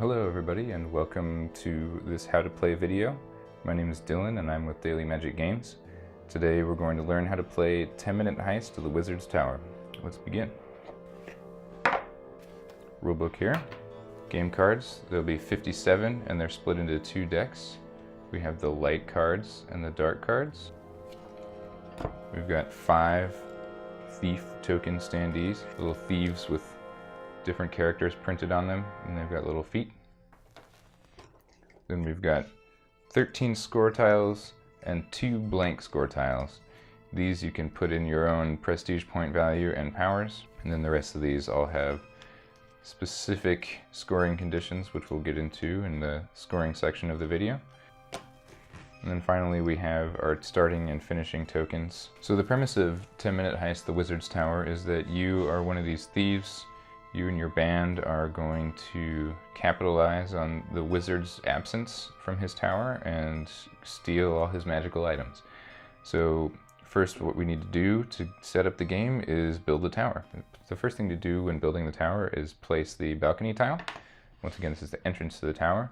Hello everybody and welcome to this how to play video. My name is Dylan and I'm with Daily Magic Games. Today we're going to learn how to play 10-minute Heist to the Wizard's Tower. Let's begin. Rulebook here. Game cards, there'll be 57 and they're split into 2 decks. We have the light cards and the dark cards. We've got 5 thief token standees, little thieves with different characters printed on them, and they've got little feet. Then we've got 13 score tiles and 2 blank score tiles. These you can put in your own prestige point value and powers, and then the rest of these all have specific scoring conditions, which we'll get into in the scoring section of the video. And then finally we have our starting and finishing tokens. So the premise of 10-minute Heist the Wizard's Tower is that you are one of these thieves. You and your band are going to capitalize on the wizard's absence from his tower and steal all his magical items. So first, what we need to do to set up the game is build the tower. The first thing to do when building the tower is place the balcony tile. Once again, this is the entrance to the tower,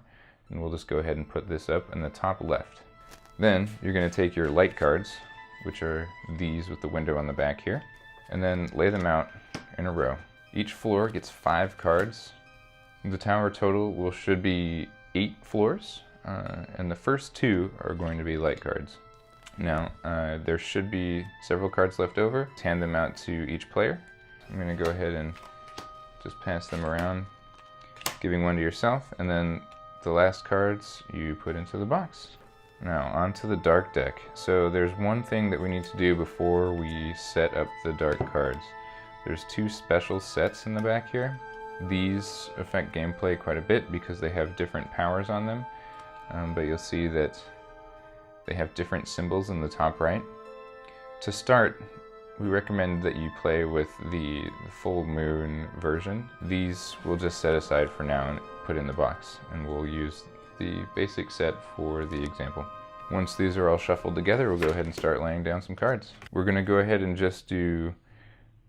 and we'll just go ahead and put this up in the top left. Then you're going to take your light cards, which are these with the window on the back here, and then lay them out in a row. Each floor gets 5 cards. The tower total should be 8 floors, and the first 2 are going to be light cards. Now, there should be several cards left over. Hand them out to each player. I'm going to go ahead and just pass them around, giving one to yourself, and then the last cards you put into the box. Now, onto the dark deck. So there's one thing that we need to do before we set up the dark cards. There's 2 special sets in the back here. These affect gameplay quite a bit because they have different powers on them, but you'll see that they have different symbols in the top right. To start, we recommend that you play with the full moon version. These we'll just set aside for now and put in the box, and we'll use the basic set for the example. Once these are all shuffled together, we'll go ahead and start laying down some cards. We're going to go ahead and just do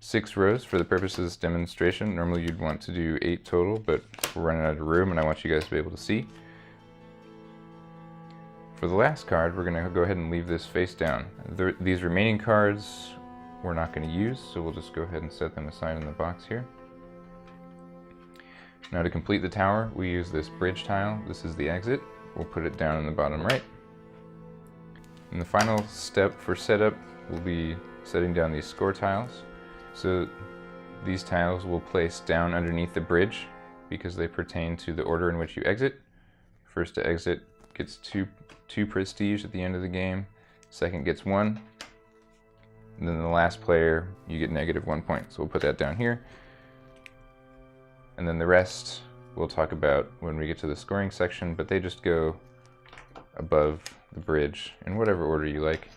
6 rows for the purpose of this demonstration. Normally you'd want to do 8 total, but we're running out of room and I want you guys to be able to see. For the last card, we're going to go ahead and leave this face down. These remaining cards we're not going to use, so we'll just go ahead and set them aside in the box here. Now to complete the tower, we use this bridge tile. This is the exit. We'll put it down in the bottom right. And the final step for setup will be setting down these score tiles. So these tiles will place down underneath the bridge because they pertain to the order in which you exit. First to exit gets 2 prestige at the end of the game. Second gets 1. And then the last player, you get -1 point. So we'll put that down here. And then the rest we'll talk about when we get to the scoring section, but they just go above the bridge in whatever order you like.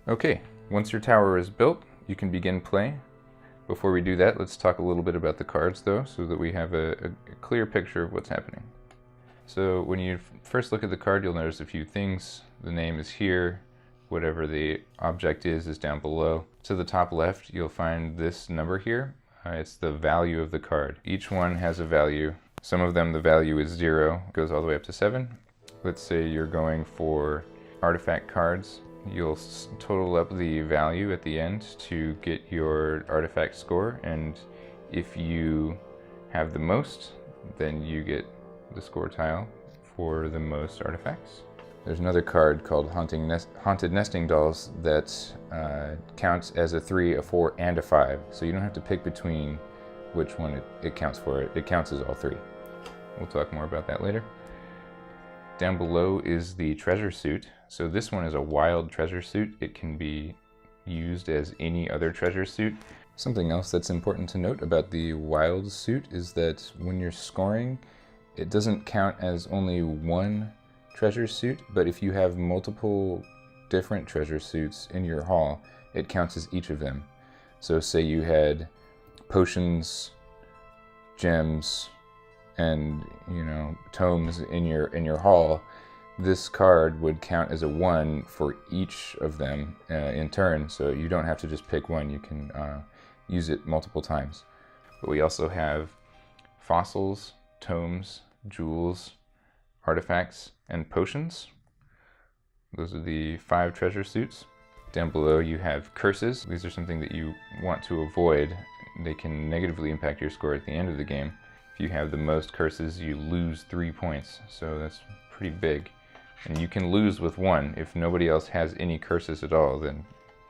Okay, once your tower is built, you can begin play. Before we do that, let's talk a little bit about the cards though, so that we have a clear picture of what's happening. So when you first look at the card, you'll notice a few things. The name is here, whatever the object is down below. To the top left, you'll find this number here. It's the value of the card. Each one has a value. Some of them the value is 0, goes all the way up to 7. Let's say you're going for artifact cards. You'll total up the value at the end to get your artifact score, and if you have the most, then you get the score tile for the most artifacts. There's another card called Haunted Nesting Dolls that counts as a 3, a 4, and a 5, so you don't have to pick between which one it counts for. It counts as all 3. We'll talk more about that later. Down below is the treasure suit. So this one is a wild treasure suit. It can be used as any other treasure suit. Something else that's important to note about the wild suit is that when you're scoring, it doesn't count as only one treasure suit, but if you have multiple different treasure suits in your haul, it counts as each of them. So say you had potions, gems, and tomes in your haul, this card would count as a 1 for each of them in turn, so you don't have to just pick one. You can use it multiple times. But we also have fossils, tomes, jewels, artifacts, and potions. Those are the 5 treasure suits. Down below you have curses. These are something that you want to avoid. They can negatively impact your score at the end of the game. If you have the most curses, you lose 3 points, so that's pretty big. And you can lose with 1. If nobody else has any curses at all, then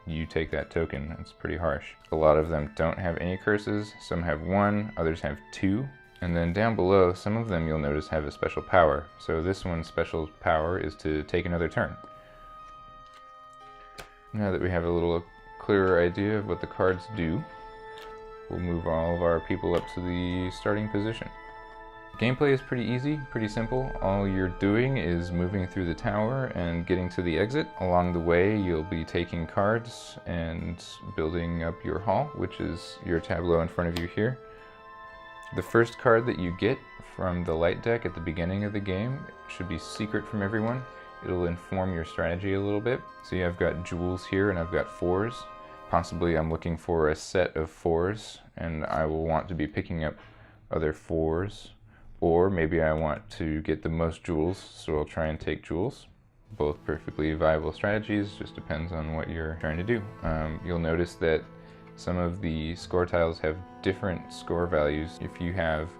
you take that token. It's pretty harsh. A lot of them don't have any curses. Some have 1, others have 2. And then down below, some of them you'll notice have a special power. So this one's special power is to take another turn. Now that we have a little clearer idea of what the cards do, we'll move all of our people up to the starting position. Gameplay is pretty easy, pretty simple. All you're doing is moving through the tower and getting to the exit. Along the way, you'll be taking cards and building up your hall, which is your tableau in front of you here. The first card that you get from the light deck at the beginning of the game should be secret from everyone. It'll inform your strategy a little bit. See, I've got jewels here and I've got 4s. Possibly I'm looking for a set of 4s and I will want to be picking up other 4s. Or maybe I want to get the most jewels, so I'll try and take jewels. Both perfectly viable strategies, just depends on what you're trying to do. You'll notice that some of the score tiles have different score values. If you have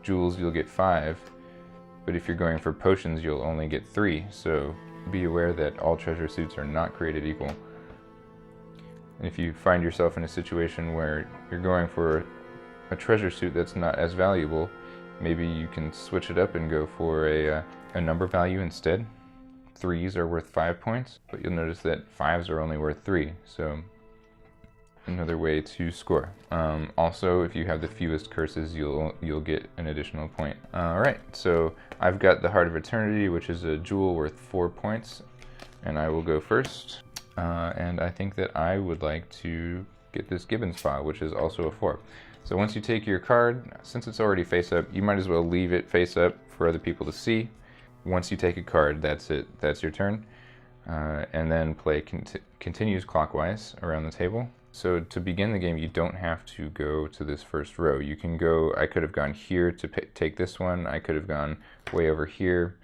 jewels, you'll get 5. But if you're going for potions, you'll only get 3, so be aware that all treasure suits are not created equal. And if you find yourself in a situation where you're going for a treasure suit that's not as valuable, maybe you can switch it up and go for a number value instead. 3s are worth 5 points, but you'll notice that 5s are only worth 3, so another way to score. Also, if you have the fewest curses, you'll get an additional point. Alright, so I've got the Heart of Eternity, which is a jewel worth 4 points, and I will go first. And I think that I would like to get this Gibbons file, which is also a 4. So once you take your card, since it's already face up, you might as well leave it face up for other people to see. Once you take a card, that's it. That's your turn. And then play continues clockwise around the table. So to begin the game, you don't have to go to this first row. You can go, I could have gone here to take this one. I could have gone way over here.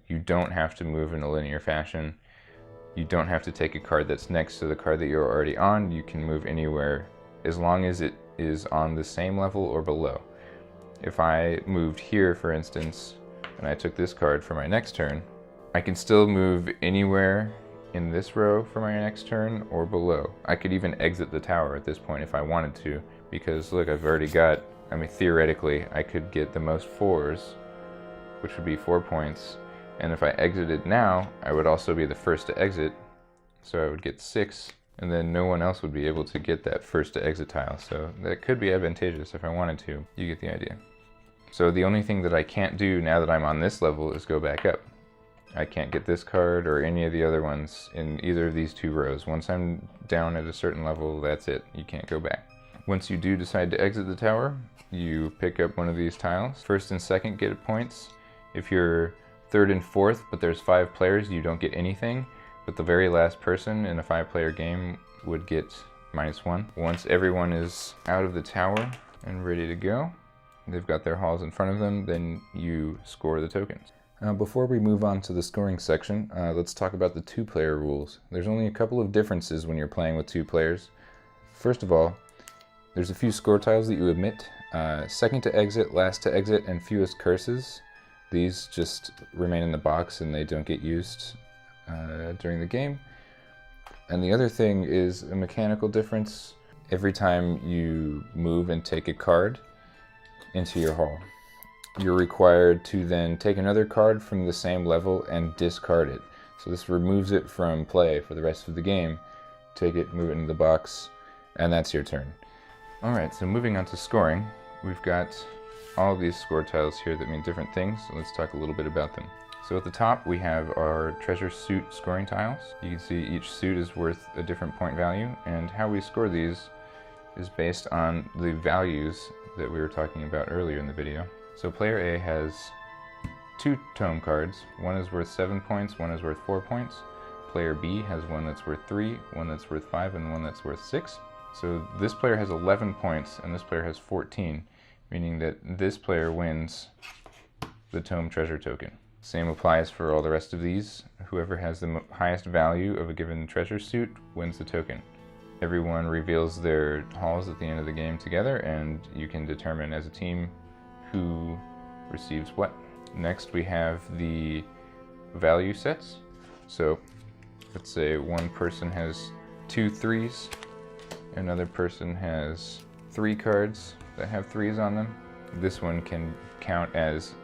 You don't have to move in a linear fashion. You don't have to take a card that's next to the card that you're already on. You can move anywhere as long as it is on the same level or below. If I moved here, for instance, and I took this card for my next turn, I can still move anywhere in this row for my next turn or below. I could even exit the tower at this point if I wanted to, because look, I've already got, I mean, theoretically, I could get the most 4s, which would be 4 points. And if I exited now, I would also be the first to exit, so I would get 6, and then no one else would be able to get that first to exit tile. So that could be advantageous if I wanted to. You get the idea. So the only thing that I can't do now that I'm on this level is go back up. I can't get this card or any of the other ones in either of these 2 rows. Once I'm down at a certain level, that's it. You can't go back. Once you do decide to exit the tower, you pick up one of these tiles. First and second get points. If you're third and fourth, but there's 5 players, you don't get anything. But the very last person in a 5-player game would get -1. Once everyone is out of the tower and ready to go, they've got their halls in front of them, then you score the tokens. Before we move on to the scoring section, let's talk about the 2-player rules. There's only a couple of differences when you're playing with 2 players. First of all, there's a few score tiles that you omit. Second to exit, last to exit, and fewest curses. These just remain in the box and they don't get used during the game. And the other thing is a mechanical difference. Every time you move and take a card into your hall, you're required to then take another card from the same level and discard it. So this removes it from play for the rest of the game. Take it, move it into the box, and that's your turn. Alright, so moving on to scoring, we've got all of these score tiles here that mean different things, so let's talk a little bit about them. So at the top we have our treasure suit scoring tiles. You can see each suit is worth a different point value, and how we score these is based on the values that we were talking about earlier in the video. So player A has 2 tome cards. One is worth 7 points, one is worth 4 points. Player B has one that's worth 3, one that's worth 5, and one that's worth 6. So this player has 11 points and this player has 14, meaning that this player wins the tome treasure token. Same applies for all the rest of these. Whoever has the highest value of a given treasure suit wins the token. Everyone reveals their hauls at the end of the game together, and you can determine as a team who receives what. Next we have the value sets. So let's say one person has 2 3s, another person has 3 cards that have 3s on them. This one can count as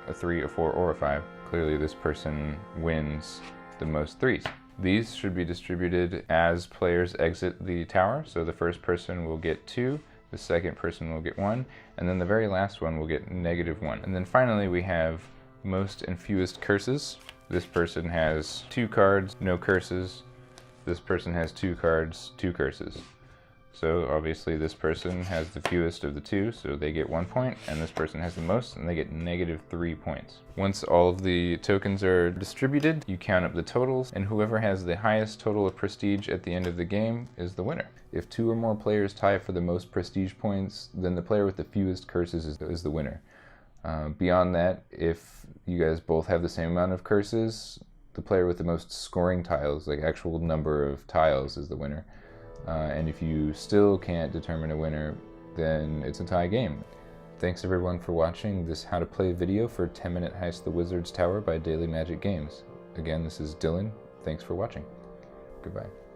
a 3, a 4, or a 5. Clearly this person wins the most 3s. These should be distributed as players exit the tower, so the first person will get 2, the second person will get 1, and then the very last one will get -1. And then finally we have most and fewest curses. This person has 2 cards, no curses. This person has 2 cards, 2 curses. So obviously this person has the fewest of the 2, so they get 1 point, and this person has the most, and they get -3 points. Once all of the tokens are distributed, you count up the totals, and whoever has the highest total of prestige at the end of the game is the winner. If 2 or more players tie for the most prestige points, then the player with the fewest curses is the winner. Beyond that, if you guys both have the same amount of curses, the player with the most scoring tiles, like actual number of tiles, is the winner. And if you still can't determine a winner, then it's a tie game. Thanks everyone for watching this How to Play video for 10-Minute Heist the Wizard's Tower by Daily Magic Games. Again, this is Dylan. Thanks for watching. Goodbye.